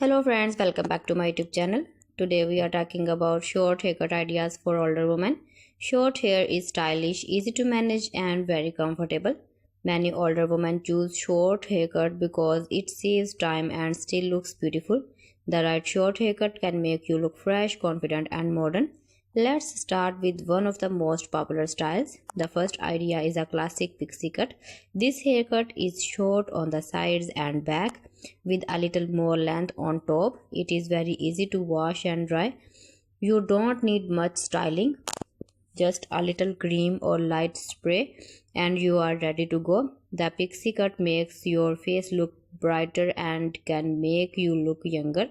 Hello friends, welcome back to my YouTube channel. Today we are talking about short haircut ideas for older women. Short hair is stylish, easy to manage and very comfortable. Many older women choose short haircut because it saves time and still looks beautiful. The right short haircut can make you look fresh, confident and modern. Let's start with one of the most popular styles. The first idea is a classic pixie cut. This haircut is short on the sides and back with a little more length on top. It is very easy to wash and dry. You don't need much styling, just a little cream or light spray and you are ready to go. The pixie cut makes your face look brighter and can make you look younger.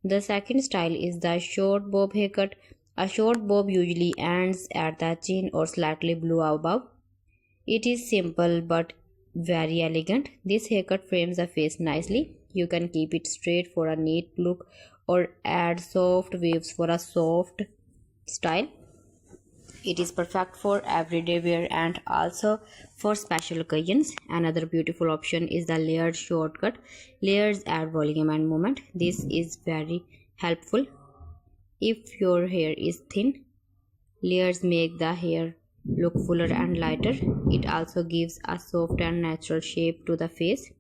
The second style is the short bob haircut. A short bob usually ends at the chin or slightly below above. It is simple but very elegant. This haircut frames the face nicely. You can keep it straight for a neat look or add soft waves for a soft style. It is perfect for everyday wear and also for special occasions. Another beautiful option is the layered shortcut. Layers add volume and movement. This is very helpful if your hair is thin. Layers make the hair look fuller and lighter. It also gives a soft and natural shape to the face.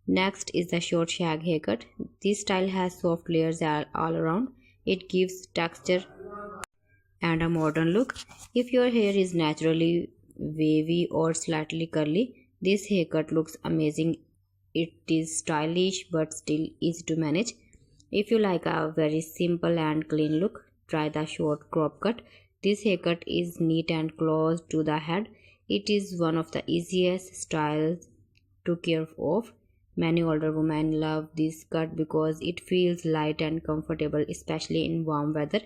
Next is the short shag haircut. This style has soft layers all around. It gives texture and a modern look. If your hair is naturally wavy or slightly curly, this haircut looks amazing. It is stylish but still easy to manage. If you like a very simple and clean look, try the short crop cut. This haircut is neat and close to the head. It is one of the easiest styles to care of. Many older women love this cut because it feels light and comfortable, especially in warm weather.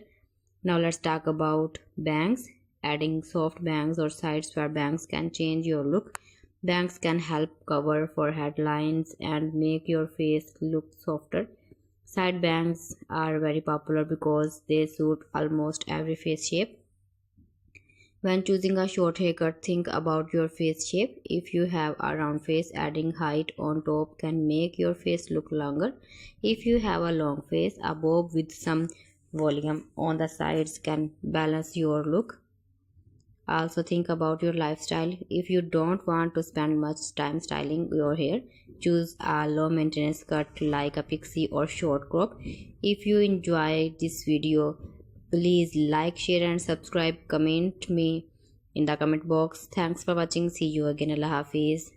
Now let's talk about bangs. Adding soft bangs or side swap bangs can change your look. Bangs can help cover forehead lines and make your face look softer. Side bangs are very popular because they suit almost every face shape. When choosing a short haircut, think about your face shape. If you have a round face, adding height on top can make your face look longer. If you have a long face, a bob with some volume on the sides can balance your look. Also think about your lifestyle. If you don't want to spend much time styling your hair, choose a low maintenance cut like a pixie or short crop. If you enjoy this video, please like, share and subscribe. Comment me in the comment box. Thanks for watching. See you again. Allah Hafiz.